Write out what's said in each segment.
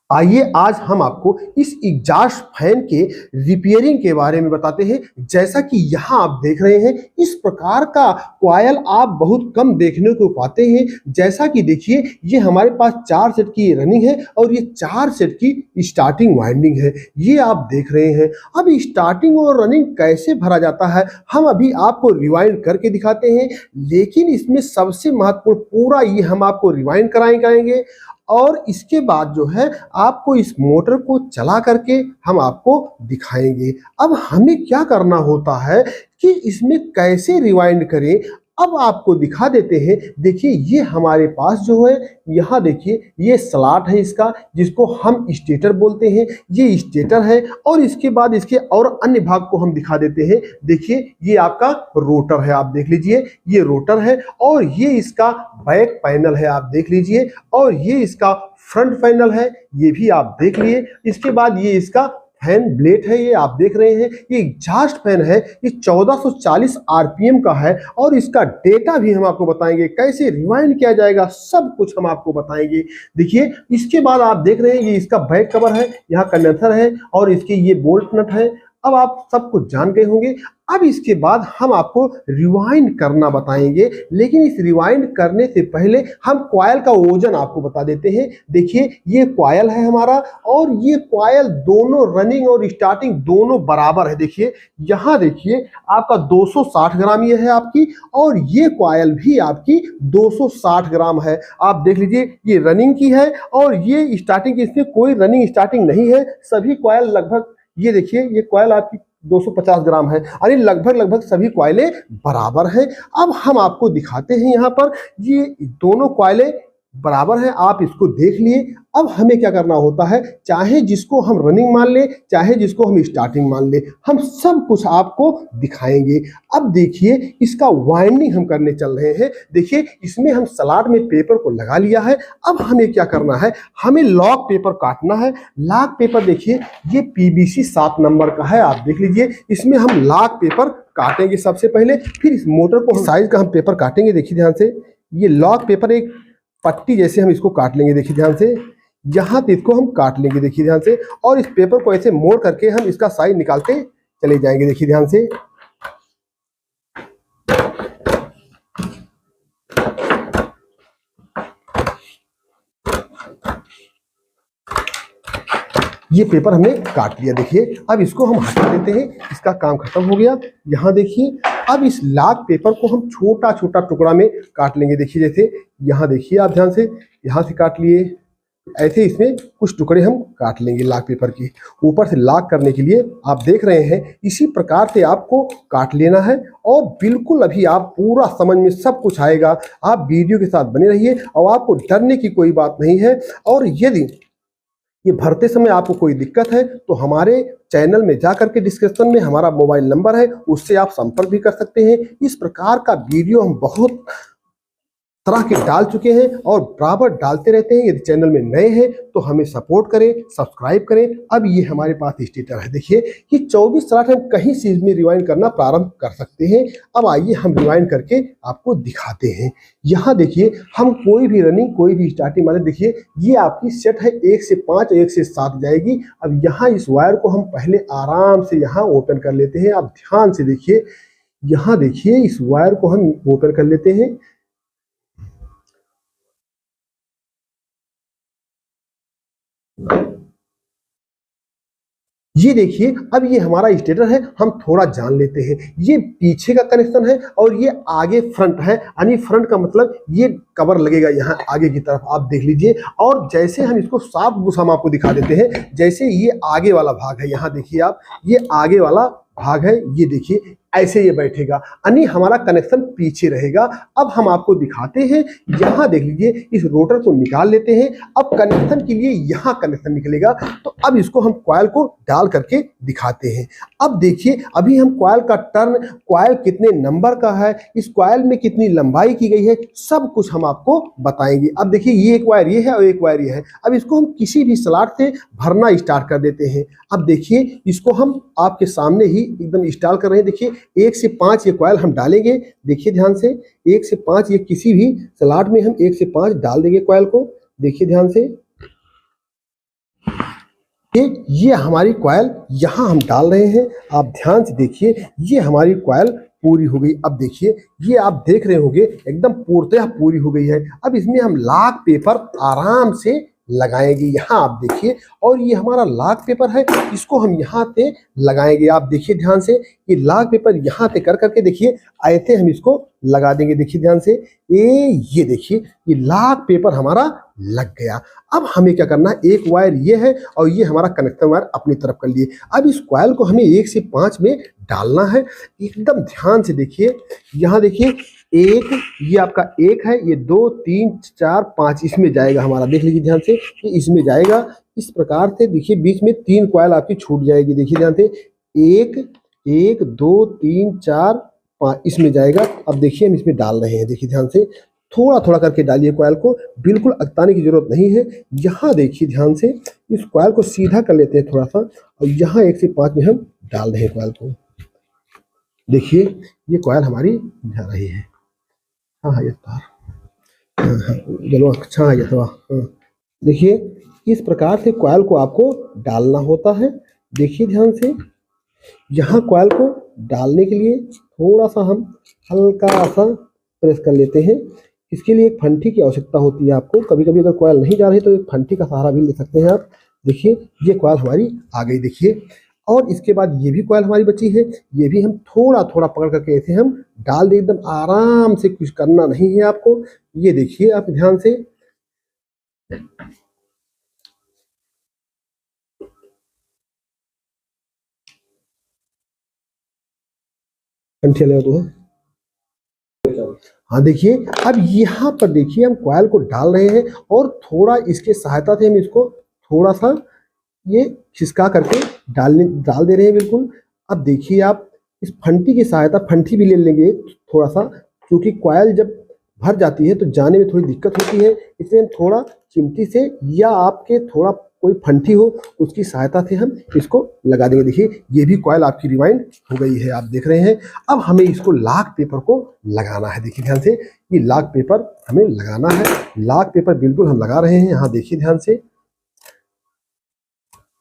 आइए आज हम आपको इस एग्जॉस्ट फैन के रिपेयरिंग के बारे में बताते हैं। जैसा कि यहाँ आप देख रहे हैं, इस प्रकार का कॉयल आप बहुत कम देखने को पाते हैं। जैसा कि देखिए, ये हमारे पास 4 सेट की रनिंग है और ये 4 सेट की स्टार्टिंग वाइंडिंग है, ये आप देख रहे हैं। अब स्टार्टिंग और रनिंग कैसे भरा जाता है हम अभी आपको रिवाइंड करके दिखाते हैं, लेकिन इसमें सबसे महत्वपूर्ण पूरा ये हम आपको रिवाइंड कराएंगे और इसके बाद जो है आपको इस मोटर को चला करके हम आपको दिखाएंगे। अब हमें क्या करना होता है कि इसमें कैसे रिवाइंड करें, अब आपको दिखा देते हैं। देखिए, ये हमारे पास जो है, यहाँ देखिए ये स्लॉट है इसका, जिसको हम स्टेटर बोलते हैं। ये स्टेटर है और इसके बाद इसके और अन्य भाग को हम दिखा देते हैं। देखिए, ये आपका रोटर है, आप देख लीजिए, ये रोटर है और ये इसका बैक पैनल है, आप देख लीजिए, और ये इसका फ्रंट पैनल है, ये भी आप देख लिए। इसके बाद ये इसका फैन ब्लेड है, ये आप देख रहे हैं। ये एग्जॉस्ट फैन है, ये 1440 आरपीएम का है और इसका डेटा भी हम आपको बताएंगे, कैसे रिवाइंड किया जाएगा, सब कुछ हम आपको बताएंगे। देखिए, इसके बाद आप देख रहे हैं ये इसका बैक कवर है, यहाँ कंडेंसर है और इसके ये बोल्ट नट है। अब आप सब कुछ जान गए होंगे। अब इसके बाद हम आपको रिवाइंड करना बताएंगे, लेकिन इस रिवाइंड करने से पहले हम कॉयल का वजन आपको बता देते हैं। देखिए, ये कॉयल है हमारा और ये कॉयल दोनों रनिंग और स्टार्टिंग दोनों बराबर है। देखिए, यहाँ देखिए आपका 260 ग्राम ये है आपकी, और ये कॉयल भी आपकी 260 ग्राम है। आप देख लीजिए, ये रनिंग की है और ये स्टार्टिंग की, इसमें कोई रनिंग स्टार्टिंग नहीं है। सभी कॉयल लगभग, ये देखिए, ये कॉयल आपकी 250 ग्राम है, अरे लगभग सभी कॉयलें बराबर हैं। अब हम आपको दिखाते हैं, यहाँ पर ये दोनों कॉयलें बराबर हैं, आप इसको देख लिए। अब हमें क्या करना होता है, चाहे जिसको हम रनिंग मान ले, चाहे जिसको हम स्टार्टिंग मान ले, हम सब कुछ आपको दिखाएंगे। अब देखिए, इसका वाइंडिंग हम करने चल रहे हैं। देखिए, इसमें हम स्लॉट में पेपर को लगा लिया है। अब हमें क्या करना है, हमें लॉक पेपर काटना है। लॉक पेपर देखिए, ये पीवीसी 7 नंबर का है, आप देख लीजिए। इसमें हम लॉक पेपर काटेंगे सबसे पहले, फिर इस मोटर को साइज का हम पेपर काटेंगे। देखिए ध्यान से, ये लॉक पेपर एक पट्टी जैसे हम इसको काट लेंगे। देखिए ध्यान से, यहाँ पे इसको हम काट लेंगे, देखिए ध्यान से, और इस पेपर को ऐसे मोड़ करके हम इसका साइज निकालते चले जाएंगे। देखिए ध्यान से, ये पेपर हमने काट लिया। देखिए, अब इसको हम हटा देते हैं, इसका काम खत्म हो गया। यहाँ देखिए, अब इस लॉक पेपर को हम छोटा छोटा टुकड़ा में काट लेंगे। देखिए, जैसे यहाँ देखिए, आप ध्यान से, यहाँ से काट लिए, ऐसे इसमें कुछ टुकड़े हम काट लेंगे लॉक पेपर के। ऊपर से लॉक करने के लिए आप देख रहे हैं, इसी प्रकार से आपको काट लेना है और बिल्कुल अभी आप पूरा समझ में सब कुछ आएगा। आप वीडियो के साथ बने रहिए और आपको डरने की कोई बात नहीं है। और यदि ये भरते समय आपको कोई दिक्कत है तो हमारे चैनल में जाकर के डिस्क्रिप्शन में हमारा मोबाइल नंबर है, उससे आप संपर्क भी कर सकते हैं। इस प्रकार का वीडियो हम बहुत तरह के डाल चुके हैं और बराबर डालते रहते हैं। यदि चैनल में नए हैं तो हमें सपोर्ट करें, सब्सक्राइब करें। अब ये हमारे पास स्टेटर है। देखिए, कि 24 स्लॉट हम कहीं से इसमें रिवाइंड करना प्रारंभ कर सकते हैं। अब आइए हम रिवाइंड करके आपको दिखाते हैं। यहाँ देखिए, हम कोई भी रनिंग, कोई भी स्टार्टिंग माने, देखिए ये आपकी सेट है 1 से 5, 1 से 7 जाएगी। अब यहाँ इस वायर को हम पहले आराम से यहाँ ओपन कर लेते हैं। आप ध्यान से देखिए, यहाँ देखिए, इस वायर को हम ओपन कर लेते हैं। ये देखिए, अब ये हमारा स्टेटर है, हम थोड़ा जान लेते हैं। ये पीछे का कनेक्शन है और ये आगे फ्रंट है, यानी फ्रंट का मतलब ये कवर लगेगा यहाँ आगे की तरफ, आप देख लीजिए। और जैसे हम इसको साफ बुस हम आपको दिखा देते हैं, जैसे ये आगे वाला भाग है, यहाँ देखिए आप, ये आगे वाला भाग है, ये देखिए ऐसे ये बैठेगा, यानी हमारा कनेक्शन पीछे रहेगा। अब हम आपको दिखाते हैं, यहाँ देख लीजिए, इस रोटर को निकाल लेते हैं। अब कनेक्शन के लिए यहाँ कनेक्शन निकलेगा, तो अब इसको हम कॉयल को डाल करके दिखाते हैं। अब देखिए, अभी हम कॉयल का टर्न, कॉयल कितने नंबर का है, इस कॉयल में कितनी लंबाई की गई है, सब कुछ हम आपको बताएंगे। अब देखिए, ये एक वायर ये है और एक वायर ये है। अब इसको हम किसी भी स्लॉट से भरना स्टार्ट कर देते हैं। अब देखिए, इसको हम आपके सामने ही एकदम इंस्टॉल कर रहे हैं। देखिए, 1 से 5 ये कॉयल हम डालेंगे। देखिए ध्यान से, 1 से 5 ये किसी भी स्लॉट में हम 1 से 5 डाल देंगे कॉयल को। देखिए ध्यान से, ये हमारी कॉइल यहाँ हम डाल रहे हैं। आप ध्यान से देखिए, ये हमारी कॉइल पूरी हो गई। अब देखिए, ये आप देख रहे होंगे एकदम पूर्णतः पूरी हो गई है। अब इसमें हम लॉक पेपर आराम से लगाएंगे। यहाँ आप देखिए, और ये हमारा लॉक पेपर है, इसको हम यहाँ पे लगाएंगे। आप देखिए ध्यान से, ये लॉक पेपर यहाँ पे कर करके देखिए, ऐसे हम इसको लगा देंगे। देखिए ध्यान से, ये देखिए, ये लॉक पेपर हमारा लग गया। अब हमें क्या करना है, एक वायर ये है और ये हमारा कनेक्टर वायर अपनी तरफ कर लिए। अब इस कॉइल को हमें 1 से 5 में डालना है। एकदम ध्यान से देखिए, यहाँ देखिए, एक, ये आपका एक है, ये 2 3 4 5 इसमें जाएगा हमारा। देख लीजिए ध्यान से, ये इसमें जाएगा। इस प्रकार से देखिए, बीच में 3 कॉइल आपकी छूट जाएगी। देखिए ध्यान से, 1 1 2 3 4 5 इसमें जाएगा। अब देखिए हम इसमें डाल रहे हैं। देखिए ध्यान से, थोड़ा थोड़ा करके डालिए कॉइल को, बिल्कुल अकताने की जरूरत नहीं है। यहाँ देखिए ध्यान से, इस कॉइल को सीधा कर लेते हैं थोड़ा सा, और यहाँ 1 से 5 में हम डाल रहे हैं कॉइल को। देखिए, ये कॉइल हमारी जा रही है। हाँ ये तार, चलो अच्छा है ये तो। देखिए, इस प्रकार से कॉइल को आपको डालना होता है। देखिए ध्यान से, यहाँ कॉइल को डालने के लिए थोड़ा सा हम हल्का सा प्रेस कर लेते हैं। इसके लिए एक फंटी की आवश्यकता होती है आपको। कभी कभी अगर कॉइल नहीं जा रही तो एक फंटी का सहारा भी ले सकते हैं आप। देखिए, ये कॉइल हमारी आ गई। देखिए, और इसके बाद ये भी कॉइल हमारी बची है, ये भी हम थोड़ा थोड़ा पकड़ करके ऐसे हम डाल दें। एकदम आराम से, कुछ करना नहीं है आपको। ये देखिए आप ध्यान से, फंटी ले तो है। हाँ देखिए, अब यहाँ पर देखिए हम कॉइल को डाल रहे हैं, और थोड़ा इसके सहायता से हम इसको थोड़ा सा ये खिसका करके डाल दे रहे हैं बिल्कुल। अब देखिए आप, इस फंटी की सहायता, फंटी भी ले लेंगे थोड़ा सा, क्योंकि कॉइल जब भर जाती है तो जाने में थोड़ी दिक्कत होती है। इसलिए हम थोड़ा चिमटी से, या आपके थोड़ा कोई फंटी हो उसकी सहायता से हम इसको लगा देंगे। देखिए, ये भी कॉइल आपकी रिवाइंड हो गई है, आप देख रहे हैं। अब हमें इसको लॉक पेपर को लगाना है। देखिए ध्यान से, ये लॉक पेपर हमें लगाना है। लॉक पेपर बिल्कुल हम लगा रहे हैं। यहाँ देखिए ध्यान से,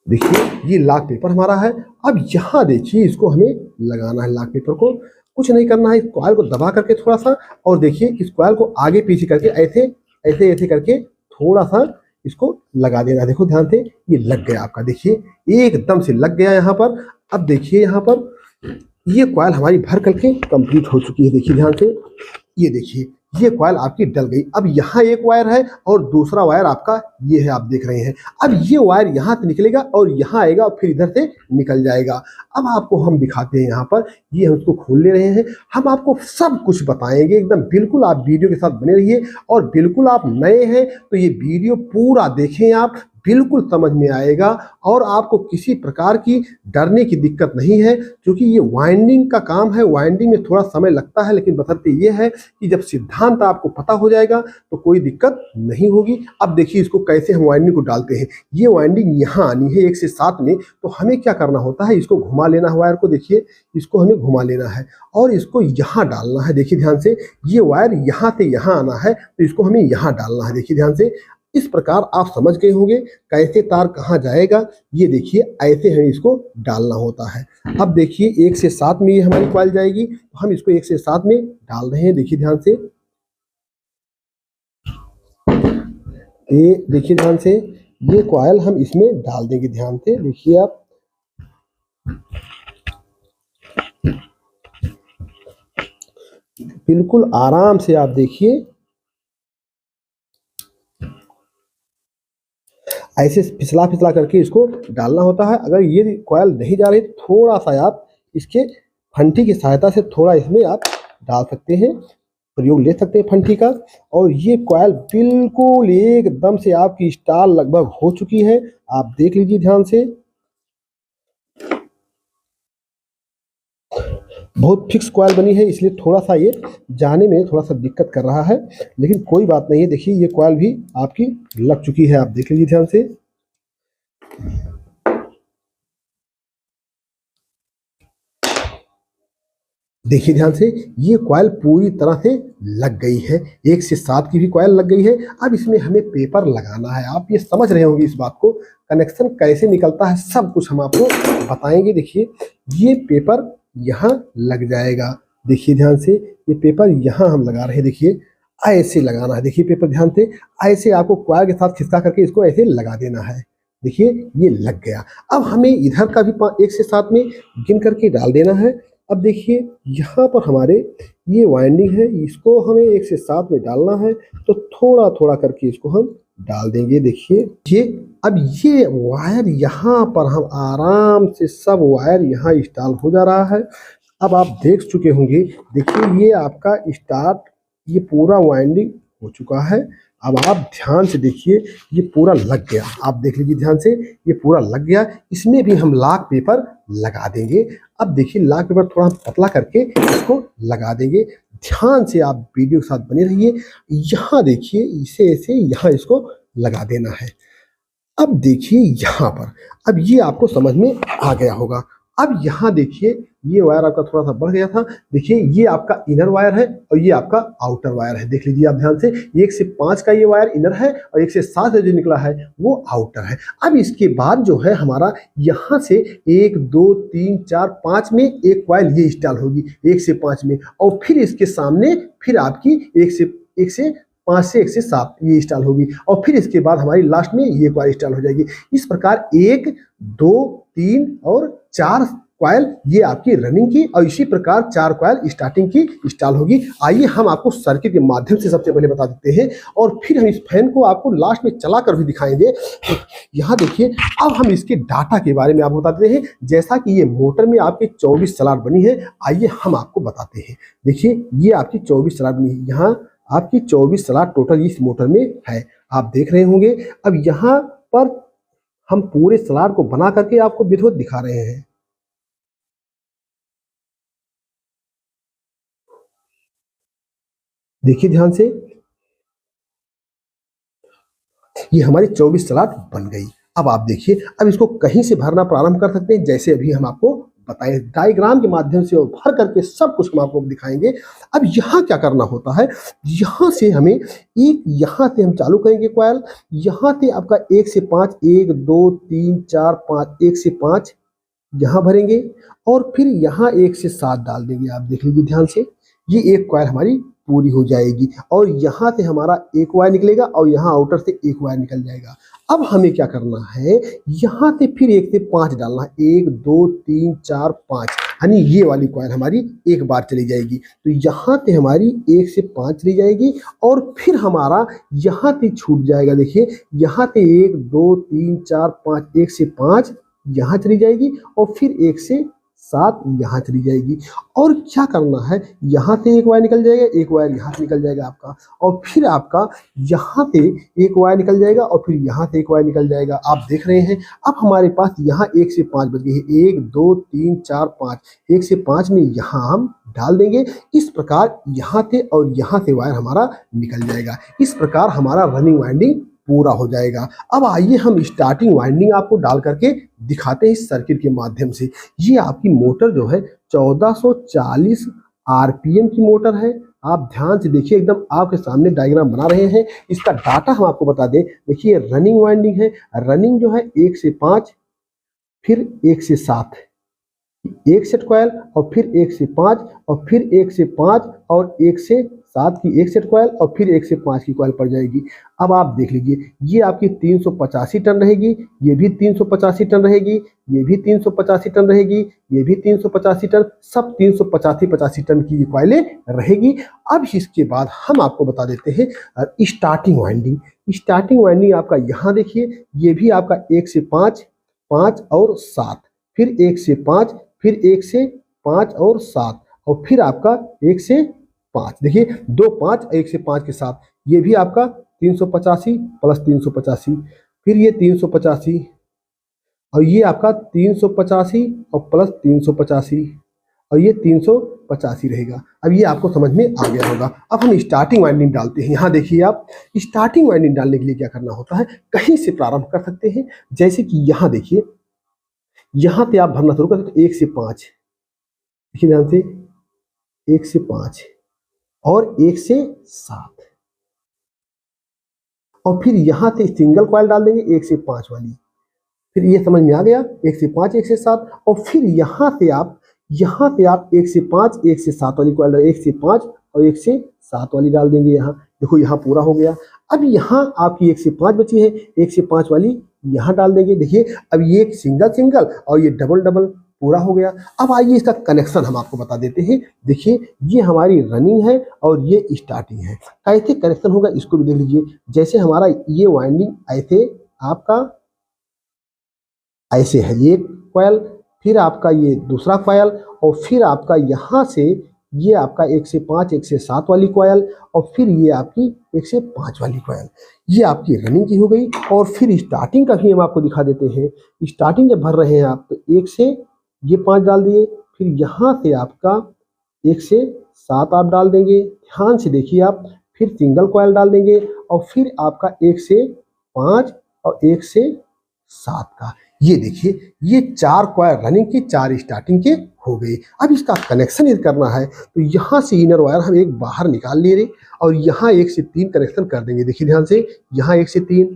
देखिए ये लॉक पेपर हमारा है। अब यहाँ देखिए, इसको हमें लगाना है लॉक पेपर को। कुछ नहीं करना है, इस कॉइल को दबा करके थोड़ा सा, और देखिए इस कॉइल को आगे पीछे करके ऐसे ऐसे ऐसे करके थोड़ा सा इसको लगा देना है। देखो ध्यान से, ये लग गया आपका। देखिए एकदम से लग गया यहाँ पर। अब देखिए यहाँ पर ये कॉइल हमारी भर करके कंप्लीट हो चुकी है। देखिए ध्यान से, ये देखिए, ये कॉइल आपकी डल गई। अब यहाँ एक वायर है और दूसरा वायर आपका ये है, आप देख रहे हैं। अब ये वायर यहाँ से निकलेगा और यहाँ आएगा और फिर इधर से निकल जाएगा। अब आपको हम दिखाते हैं यहाँ पर, ये हम उसको खोल ले रहे हैं। हम आपको सब कुछ बताएंगे एकदम, बिल्कुल आप वीडियो के साथ बने रहिए। और बिल्कुल आप नए हैं तो ये वीडियो पूरा देखें, आप बिल्कुल समझ में आएगा, और आपको किसी प्रकार की डरने की दिक्कत नहीं है। क्योंकि ये वाइंडिंग का काम है, वाइंडिंग में थोड़ा समय लगता है, लेकिन बशर्ते ये है कि जब सिद्धांत आपको पता हो जाएगा तो कोई दिक्कत नहीं होगी। अब देखिए इसको कैसे हम वाइंडिंग को डालते हैं। ये वाइंडिंग यहाँ आनी है 1 से 7 में, तो हमें क्या करना होता है, इसको घुमा लेना है वायर को। देखिए, इसको हमें घुमा लेना है और इसको यहाँ डालना है। देखिए ध्यान से, ये वायर यहाँ से यहाँ आना है, तो इसको हमें यहाँ डालना है। देखिए ध्यान से, इस प्रकार आप समझ गए होंगे कैसे तार कहाँ जाएगा। ये देखिए, ऐसे हमें इसको डालना होता है। अब देखिए 1 से 7 में ये हमारी कॉइल जाएगी, तो हम इसको 1 से 7 में डाल रहे हैं। देखिए ध्यान से, ये देखिए ध्यान से, ये कॉइल हम इसमें डाल देंगे। ध्यान से देखिए आप, बिल्कुल आराम से आप देखिए, ऐसे फिसला फिसला करके इसको डालना होता है। अगर ये कॉइल नहीं जा रही तो थोड़ा सा आप इसके फंटी की सहायता से थोड़ा इसमें आप डाल सकते हैं, प्रयोग ले सकते हैं फंटी का। और ये कॉइल बिल्कुल एकदम से आपकी स्टाल लगभग हो चुकी है, आप देख लीजिए ध्यान से। बहुत फिक्स कॉइल बनी है, इसलिए थोड़ा सा ये जाने में थोड़ा सा दिक्कत कर रहा है, लेकिन कोई बात नहीं है। देखिए ये कॉइल भी आपकी लग चुकी है, आप देख लीजिए ध्यान से। देखिए ध्यान से, ये कॉइल पूरी तरह से लग गई है, 1 से 7 की भी कॉइल लग गई है। अब इसमें हमें पेपर लगाना है। आप ये समझ रहे होंगे इस बात को, कनेक्शन कैसे निकलता है सब कुछ हम आपको बताएंगे। देखिए ये पेपर यहाँ लग जाएगा। देखिए ध्यान से, ये पेपर यहाँ हम लगा रहे हैं। देखिए ऐसे लगाना है। देखिए पेपर ध्यान से, ऐसे आपको कॉइल के साथ खिसका करके इसको ऐसे लगा देना है। देखिए ये लग गया। अब हमें इधर का भी 1 से 7 में गिन करके डाल देना है। अब देखिए यहाँ पर हमारे ये वाइंडिंग है, इसको हमें 1 से 7 में डालना है, तो थोड़ा थोड़ा करके इसको हम डाल देंगे। देखिए ये, अब ये वायर यहाँ पर हम आराम से सब वायर यहाँ इंस्टॉल हो जा रहा है। अब आप देख चुके होंगे, देखिए ये आपका स्टार्ट, ये पूरा वाइंडिंग हो चुका है। अब आप ध्यान से देखिए, ये पूरा लग गया। आप देख लीजिए ध्यान से, ये पूरा लग गया। इसमें भी हम लॉक पेपर लगा देंगे। अब देखिए लॉक पेपर थोड़ा पतला करके इसको लगा देंगे। ध्यान से आप वीडियो के साथ बने रहिए। यहाँ देखिए, इसे ऐसे यहाँ इसको लगा देना है। अब देखिए यहाँ पर, अब ये आपको समझ में आ गया होगा। अब यहाँ देखिए, ये वायर आपका थोड़ा सा बढ़ गया था। देखिए ये आपका इनर वायर है और ये आपका आउटर वायर है। देख लीजिए आप ध्यान से, 1 से 5 का ये वायर इनर है और 1 से 7 से जो निकला है वो आउटर है। अब इसके बाद जो है हमारा यहाँ से 1 2 3 4 5 में एक वायर ये इंस्टॉल होगी, 1 से 5 में, और फिर इसके सामने फिर आपकी 1 से 5 से 1 से 7 ये इंस्टॉल होगी, और फिर इसके बाद हमारी लास्ट में ये कॉइल इंस्टॉल हो जाएगी। इस प्रकार 1 2 3 और 4 कॉइल ये आपकी रनिंग की, और इसी प्रकार 4 कॉइल स्टार्टिंग की इंस्टॉल होगी। आइए हम आपको सर्किट के माध्यम से सबसे पहले बता देते हैं, और फिर हम इस फैन को आपको लास्ट में चला कर भी दिखाएंगे। यहाँ देखिए, अब हम इसके डाटा के बारे में आपको बताते हैं। जैसा कि ये मोटर में आपकी 24 स्लॉट बनी है, आइए हम आपको बताते हैं। देखिए ये आपकी 24 स्लॉट बनी है, यहाँ आपकी 24 स्लॉट टोटल इस मोटर में है, आप देख रहे होंगे। अब यहाँ पर हम पूरे स्लॉट को बना करके आपको विधिवत दिखा रहे हैं। देखिए ध्यान से, ये हमारी 24 स्लॉट बन गई। अब आप देखिए, अब इसको कहीं से भरना प्रारंभ कर सकते हैं, जैसे अभी हम आपको बताएं डायग्राम के माध्यम से, और भर करके सब कुछ हम आपको दिखाएंगे। अब यहाँ क्या करना होता है, यहाँ से हमें एक, यहाँ से हम चालू करेंगे कॉइल, यहाँ से आपका 1 से 5, 1 2 3 4 5, 1 से 5 यहाँ भरेंगे, और फिर यहाँ 1 से 7 डाल देंगे। आप देख लीजिए ध्यान से, ये एक कॉइल हमारी पूरी हो जाएगी, और यहाँ से हमारा एक वायर निकलेगा और यहाँ आउटर से एक वायर निकल जाएगा। अब हमें क्या करना है, यहाँ से फिर 1 से 5 डालना है, 1 2 3 4 5, यानी ये वाली कॉइल हमारी एक बार चली जाएगी। तो यहाँ से हमारी 1 से 5 चली जाएगी, और फिर हमारा यहाँ से छूट जाएगा। देखिए यहाँ से 1 2 3 4 5, 1 से 5 यहाँ चली जाएगी, और फिर 1 से 7 यहाँ चली जाएगी। और क्या करना है, यहाँ से एक वायर निकल जाएगा, एक वायर यहाँ से निकल जाएगा आपका, और फिर आपका यहाँ से एक वायर निकल जाएगा, और फिर यहाँ से एक वायर निकल जाएगा। आप देख रहे हैं, अब हमारे पास यहाँ 1 से 5 बच गए हैं, 1 2 3 4 5, 1 से 5 में यहाँ हम डाल देंगे। इस प्रकार यहाँ से और यहाँ से वायर हमारा निकल जाएगा। इस प्रकार हमारा रनिंग वाइंडिंग पूरा हो जाएगा। अब आइए हम स्टार्टिंग वाइंडिंग आपको डाल करके दिखाते हैं इस सर्किट के माध्यम से। ये आपकी मोटर जो है 1440 आरपीएम की मोटर है। आप ध्यान से देखिए, एकदम आपके सामने डायग्राम बना रहे हैं। इसका डाटा हम आपको बता दें। देखिए रनिंग वाइंडिंग है, रनिंग जो है 1 से 5, फिर 1 से 7, एक सेट कॉइल, और फिर 1 से 5, और फिर 1 से 5 और 1 से 7 की एक सेट कॉइल, और फिर 1 से 5 की कॉइल पड़ जाएगी। अब आप देख लीजिए, ये आपकी 385 टन रहेगी, ये भी 385 टन रहेगी, ये भी 385 टन रहेगी, ये भी 385 टन, सब 385 टन की कॉइलें रहेगी। अब इसके बाद हम आपको बता देते हैं स्टार्टिंग वाइंडिंग। स्टार्टिंग वाइंडिंग आपका यहाँ देखिए, ये भी आपका 1 से 5, 5 और 7, फिर 1 से 5, फिर 1 से 5 और 7, और फिर आपका 1 से 5। देखिए 2 5 1 से 5 के साथ, ये भी आपका 385 प्लस 385, फिर ये 385, और ये आपका 385 और प्लस 385, और ये 385 रहेगा। अब ये आपको समझ में आ गया होगा। अब हम स्टार्टिंग वाइंडिंग डालते हैं। यहाँ देखिए, आप स्टार्टिंग वाइंडिंग डालने के लिए क्या करना होता है, कहीं से प्रारंभ कर सकते हैं। जैसे कि यहाँ देखिए, यहाँ पे आप भरना शुरू करते, 1 से 5, देखिए ध्यान से, 1 से 5 और 1 से 7, और फिर यहाँ से सिंगल कॉइल डाल देंगे 1 से 5 वाली। फिर ये समझ में आ गया, 1 से 5 1 से 7, और फिर यहाँ से आप 1 से 5 1 से 7 वाली कॉइल, 1 से 5 और 1 से 7 वाली डाल देंगे। यहाँ देखो यहाँ पूरा हो गया। अब यहाँ आपकी 1 से 5 बची है, 1 से 5 वाली यहाँ डाल देंगे। देखिए अब ये एक सिंगल सिंगल और ये डबल डबल पूरा हो गया। अब आइए इसका कनेक्शन हम आपको बता देते हैं। देखिए ये हमारी रनिंग है और ये स्टार्टिंग है। कैसे कनेक्शन होगा इसको भी देख लीजिए। जैसे हमारा ये वाइंडिंग ऐसे आपका ऐसे है ये कॉइल, फिर आपका ये दूसरा कॉइल, और फिर आपका यहाँ से ये आपका 1 से 5 1 से 7 वाली कॉइल, और फिर ये आपकी 1 से 5 वाली कॉइल। ये आपकी रनिंग की हो गई। और फिर स्टार्टिंग का भी हम आपको दिखा देते हैं। स्टार्टिंग जब भर रहे हैं आप तो 1 से ये 5 डाल दिए, फिर यहाँ से आपका 1 से 7 आप डाल देंगे। ध्यान से देखिए आप, फिर सिंगल कॉइल डाल देंगे, और फिर आपका 1 से 5 और 1 से 7 का। ये देखिए ये 4 कॉइल रनिंग की, 4 स्टार्टिंग के हो गए। अब इसका कनेक्शन यदि करना है तो यहाँ से इनर वायर हम एक बाहर निकाल ले रहे और यहाँ 1 से 3 कनेक्शन कर देंगे। देखिए ध्यान से, यहाँ 1 से 3,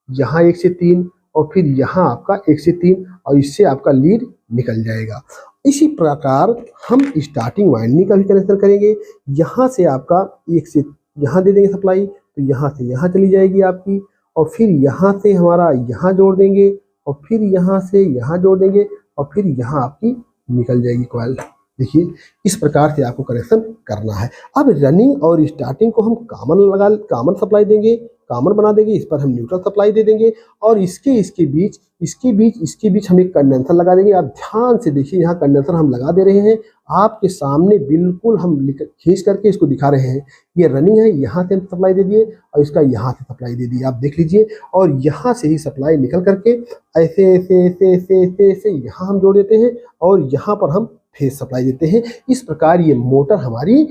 यहाँ 1 से 3, और फिर यहाँ आपका 1 से 3, और इससे आपका लीड निकल जाएगा। इसी प्रकार हम स्टार्टिंग वाइंडिंग का भी कनेक्शन करेंगे। यहाँ से आपका 1 से यहाँ दे देंगे सप्लाई, तो यहाँ से यहाँ चली जाएगी आपकी, और फिर यहाँ से हमारा यहाँ जोड़ देंगे, और फिर यहाँ से यहाँ जोड़ देंगे, और फिर यहाँ आपकी निकल जाएगी कॉइल। देखिए इस प्रकार से आपको कनेक्शन करना है। अब रनिंग और स्टार्टिंग को हम कॉमन सप्लाई देंगे, कॉमन बना देंगे। इस पर हम न्यूट्रल सप्लाई दे देंगे, और इसके बीच हम एक कंडेंसर लगा देंगे। आप ध्यान से देखिए, यहाँ कंडेंसर हम लगा दे रहे हैं आपके सामने, बिल्कुल हम खींच करके इसको दिखा रहे हैं। ये रनिंग है, यहाँ से हम सप्लाई दे दिए और इसका यहाँ से सप्लाई दे दिए, आप देख लीजिए। और यहाँ से ही सप्लाई निकल करके ऐसे ऐसे ऐसे ऐसे ऐसे ऐसे यहाँ हम जोड़ देते हैं, और यहाँ पर हम फेज सप्लाई देते हैं। इस प्रकार ये मोटर हमारी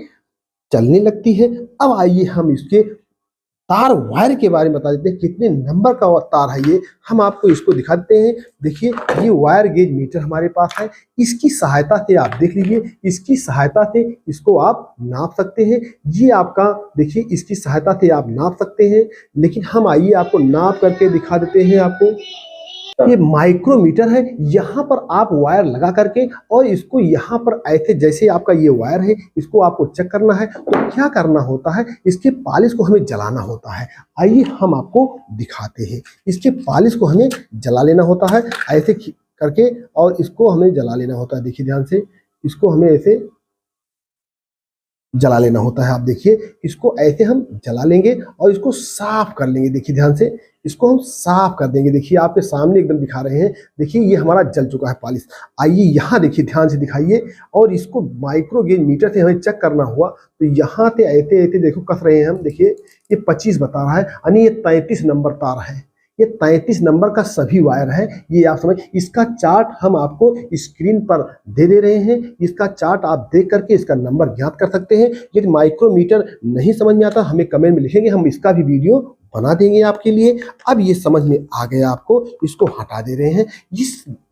चलने लगती है। अब आइए हम इसके तार वायर के बारे में बता देते हैं, कितने नंबर का तार है ये, हम आपको इसको दिखा देते हैं। देखिए ये वायर गेज मीटर हमारे पास है। इसकी सहायता से आप देख लीजिए, इसकी सहायता से इसको आप नाप सकते हैं। ये आपका देखिए, इसकी सहायता से आप नाप सकते हैं। लेकिन हम आइए आपको नाप करके दिखा देते हैं आपको। ये माइक्रोमीटर है, यहाँ पर आप वायर लगा करके और इसको यहाँ पर ऐसे, जैसे आपका ये वायर है, इसको आपको चेक करना है तो क्या करना होता है, इसके पालिश को हमें जलाना होता है। आइए हम आपको दिखाते हैं। इसके पालिश को हमें जला लेना होता है ऐसे करके, और इसको हमें जला लेना होता है। देखिए ध्यान से, इसको हमें ऐसे जला लेना होता है। आप देखिए इसको ऐसे हम जला लेंगे और इसको साफ कर लेंगे। देखिए ध्यान से, इसको हम साफ कर देंगे। देखिए आपके सामने एकदम दिखा रहे हैं। देखिए ये हमारा जल चुका है पालिश। आइए यहाँ देखिए, ध्यान से दिखाइए, और इसको माइक्रो गेज मीटर से हमें चेक करना हुआ तो यहाँ से ऐसे ऐसे देखो कस रहे हैं हम। देखिए ये 25 बता रहा है, यानी ये 33 नंबर तार है। ये 33 नंबर का सभी वायर है, ये आप समझ। इसका चार्ट हम आपको स्क्रीन पर दे रहे हैं। इसका चार्ट आप देख करके इसका नंबर ज्ञात कर सकते हैं। यदि माइक्रोमीटर नहीं समझ में आता, हमें कमेंट में लिखेंगे, हम इसका भी वीडियो बना देंगे आपके लिए। अब ये समझ में आ गया आपको, इसको हटा दे रहे हैं।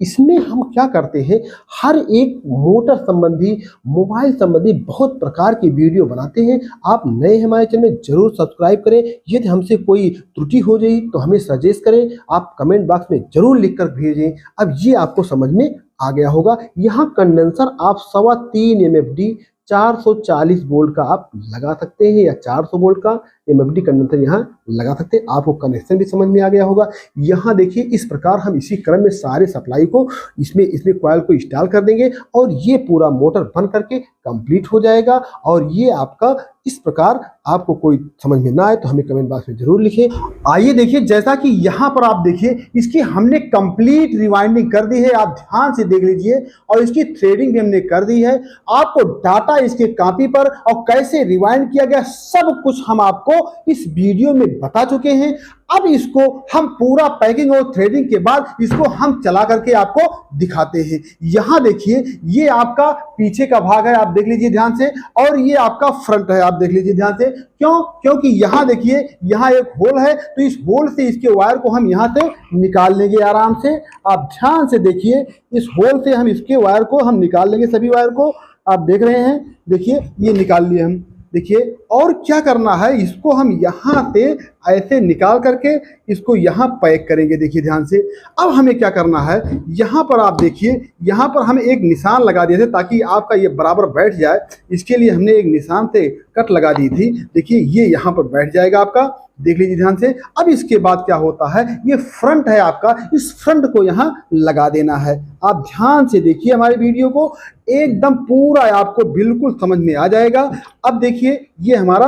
इसमें हम क्या करते हैं, हर एक मोटर संबंधी, मोबाइल संबंधी बहुत प्रकार की वीडियो बनाते हैं। आप नए हमारे चैनल में जरूर सब्सक्राइब करें। यदि हमसे कोई त्रुटि हो जाए तो हमें सजेस्ट करें, आप कमेंट बॉक्स में जरूर लिखकर भेजें। अब ये आपको समझ में आ गया होगा। यहाँ कंडेंसर आप 3.25 MFD 440 वोल्ट का आप लगा सकते हैं, या 400 वोल्ट का MFD कंडेंसर यहाँ लगा सकते हैं। आपको कनेक्शन भी समझ में आ गया होगा। यहाँ देखिए इस प्रकार हम इसी क्रम में सारे सप्लाई को इसमें कॉइल को इंस्टॉल कर देंगे, और ये पूरा मोटर बन करके कंप्लीट हो जाएगा। और ये आपका इस प्रकार, आपको कोई समझ में ना आए तो हमें कमेंट बॉक्स में जरूर लिखें। आइए देखिए, जैसा कि यहाँ पर आप देखिए, इसकी हमने कंप्लीट रिवाइंडिंग कर दी है। आप ध्यान से देख लीजिए, और इसकी थ्रेडिंग भी हमने कर दी है। आपको डाटा इसके कॉपी पर और कैसे रिवाइंड किया गया सब कुछ हम आपको इस वीडियो में बता चुके हैं। अब इसको हम पूरा पैकिंग और थ्रेडिंग के बाद इसको हम चला करके आपको दिखाते हैं। यहाँ देखिए ये आपका पीछे का भाग है, आप देख लीजिए ध्यान से, और ये आपका फ्रंट है, आप देख लीजिए ध्यान से। क्यों? क्योंकि यहाँ देखिए, यहाँ एक होल है, तो इस होल से इसके वायर को हम यहाँ से निकाल लेंगे आराम से। आप ध्यान से देखिए, इस होल से हम इसके वायर को हम निकाल लेंगे, सभी वायर को। आप देख रहे हैं, देखिए ये निकाल लिए हम। देखिए और क्या करना है, इसको हम यहाँ से ऐसे निकाल करके इसको यहाँ पैक करेंगे। देखिए ध्यान से, अब हमें क्या करना है, यहाँ पर आप देखिए, यहाँ पर हम एक निशान लगा दिए थे ताकि आपका ये बराबर बैठ जाए। इसके लिए हमने एक निशान से कट लगा दी थी। देखिए ये यहाँ पर बैठ जाएगा आपका, देख लीजिए ध्यान से। अब इसके बाद क्या होता है, ये फ्रंट है आपका, इस फ्रंट को यहाँ लगा देना है। आप ध्यान से देखिए हमारे वीडियो को, एकदम पूरा आपको बिल्कुल समझ में आ जाएगा। अब देखिए ये हमारा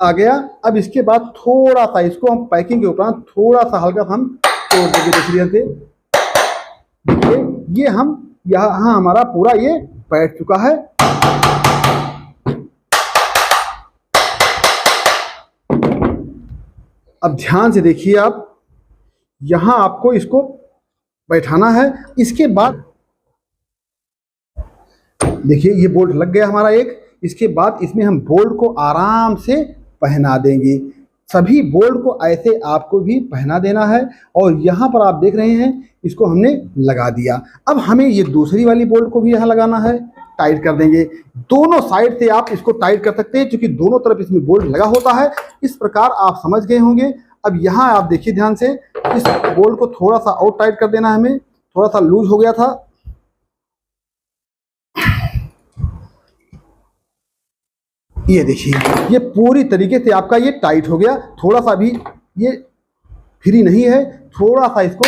आ गया। अब इसके बाद थोड़ा सा इसको हम पैकिंग के ऊपर थोड़ा सा हल्का हम तोड़ देंगे। देखिए देखिए ये हम यहाँ हमारा पूरा ये बैठ चुका है। अब ध्यान से देखिए आप, यहां आपको इसको बैठाना है। इसके बाद देखिए ये बोल्ट लग गया हमारा एक। इसके बाद इसमें हम बोल्ट को आराम से पहना देंगे। सभी बोल्ट को ऐसे आपको भी पहना देना है। और यहाँ पर आप देख रहे हैं इसको हमने लगा दिया। अब हमें ये दूसरी वाली बोल्ट को भी यहाँ लगाना है, टाइट कर देंगे। दोनों साइड से आप इसको टाइट कर सकते हैं क्योंकि दोनों तरफ इसमें बोल्ट लगा होता है। इस प्रकार आप समझ गए होंगे। अब यहाँ आप देखिए ध्यान से, इस बोल्ट को थोड़ा सा और टाइट कर देना है हमें, थोड़ा सा लूज हो गया था। ये देखिए ये पूरी तरीके से आपका ये टाइट हो गया। थोड़ा सा भी ये फ्री नहीं है, थोड़ा सा इसको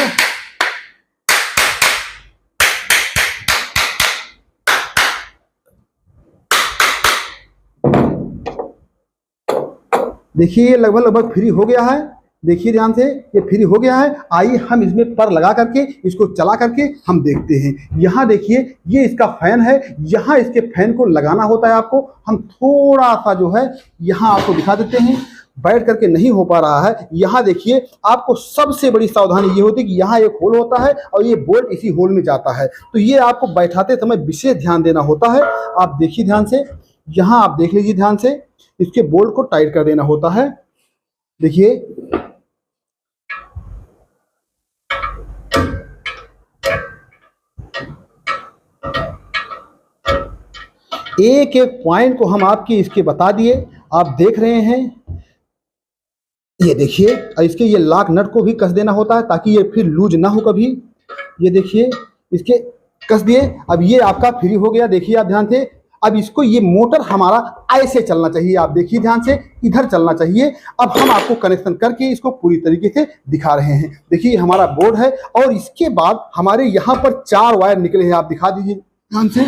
देखिए ये लगभग फ्री हो गया है। देखिए ध्यान से, ये फ्री हो गया है। आइए हम इसमें पर लगा करके इसको चला करके हम देखते हैं। यहाँ देखिए ये इसका फैन है, यहाँ इसके फैन को लगाना होता है आपको। हम थोड़ा सा जो है यहाँ आपको दिखा देते हैं, बैठ करके नहीं हो पा रहा है। यहाँ देखिए आपको सबसे बड़ी सावधानी ये होती है कि यहाँ एक होल होता है और ये बोल्ट इसी होल में जाता है। तो ये आपको बैठाते समय विशेष ध्यान देना होता है। आप देखिए ध्यान से, यहाँ आप देख लीजिए ध्यान से, इसके बोल्ट को टाइट कर देना होता है। देखिए एक एक पॉइंट को हम आपकी इसके बता दिए, आप देख रहे हैं। ये देखिए इसके ये लॉक नट को भी कस देना होता है ताकि ये फिर लूज ना हो कभी। ये देखिए इसके कस दिए। अब ये आपका फ्री हो गया। देखिए आप ध्यान से, अब इसको ये मोटर हमारा ऐसे चलना चाहिए। आप देखिए ध्यान से, इधर चलना चाहिए। अब हम आपको कनेक्शन करके इसको पूरी तरीके से दिखा रहे हैं। देखिए हमारा बोर्ड है और इसके बाद हमारे यहाँ पर 4 वायर निकले हैं। आप दिखा दीजिए ध्यान से,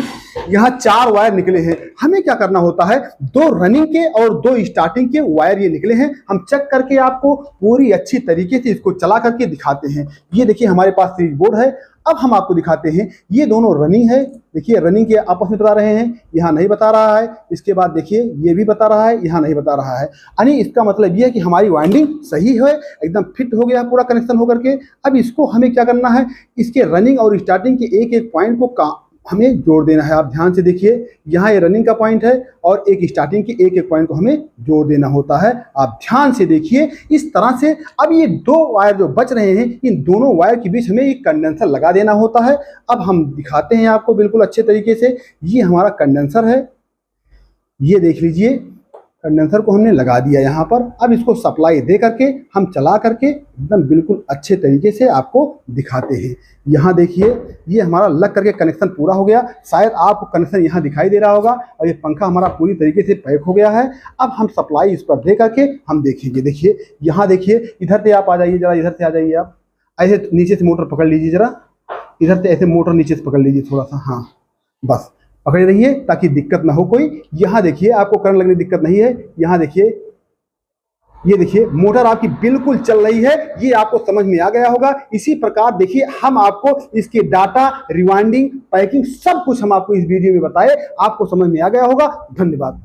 यहाँ 4 वायर निकले हैं। हमें क्या करना होता है, 2 रनिंग के और 2 स्टार्टिंग के वायर ये निकले हैं। हम चेक करके आपको पूरी अच्छी तरीके से इसको चला करके दिखाते हैं। ये देखिए हमारे पास स्विच बोर्ड है। अब हम आपको दिखाते हैं, ये दोनों रनिंग है। देखिए रनिंग के आपस में बता रहे हैं, यहाँ नहीं बता रहा है। इसके बाद देखिए ये भी बता रहा है, यहाँ नहीं बता रहा है। यानी इसका मतलब ये है कि हमारी वाइंडिंग सही है, एकदम फिट हो गया पूरा कनेक्शन होकर के। अब इसको हमें क्या करना है, इसके रनिंग और स्टार्टिंग के एक एक पॉइंट को हमें जोड़ देना है। आप ध्यान से देखिए, यहाँ ये रनिंग का पॉइंट है और एक स्टार्टिंग के एक एक पॉइंट को हमें जोड़ देना होता है। आप ध्यान से देखिए इस तरह से। अब ये 2 वायर जो बच रहे हैं, इन दोनों वायर के बीच हमें एक कंडेंसर लगा देना होता है। अब हम दिखाते हैं आपको बिल्कुल अच्छे तरीके से। ये हमारा कंडेंसर है, ये देख लीजिए कंडेंसर को हमने लगा दिया यहाँ पर। अब इसको सप्लाई दे करके हम चला करके एकदम बिल्कुल अच्छे तरीके से आपको दिखाते हैं। यहाँ देखिए ये हमारा लग करके कनेक्शन पूरा हो गया। शायद आपको कनेक्शन यहाँ दिखाई दे रहा होगा और ये पंखा हमारा पूरी तरीके से पैक हो गया है। अब हम सप्लाई इस पर दे करके हम देखेंगे। देखिए यहाँ देखिए, इधर से आप आ जाइए जरा, इधर से आ जाइए आप। ऐसे नीचे से मोटर पकड़ लीजिए जरा, इधर से ऐसे मोटर नीचे से पकड़ लीजिए थोड़ा सा। हाँ बस पकड़े रहिए ताकि दिक्कत ना हो कोई। यहाँ देखिए आपको करंट लगने की दिक्कत नहीं है। यहाँ देखिए, ये देखिए मोटर आपकी बिल्कुल चल रही है। ये आपको समझ में आ गया होगा। इसी प्रकार देखिए हम आपको इसके डाटा, रिवाइंडिंग, पैकिंग सब कुछ हम आपको इस वीडियो में बताए। आपको समझ में आ गया होगा। धन्यवाद।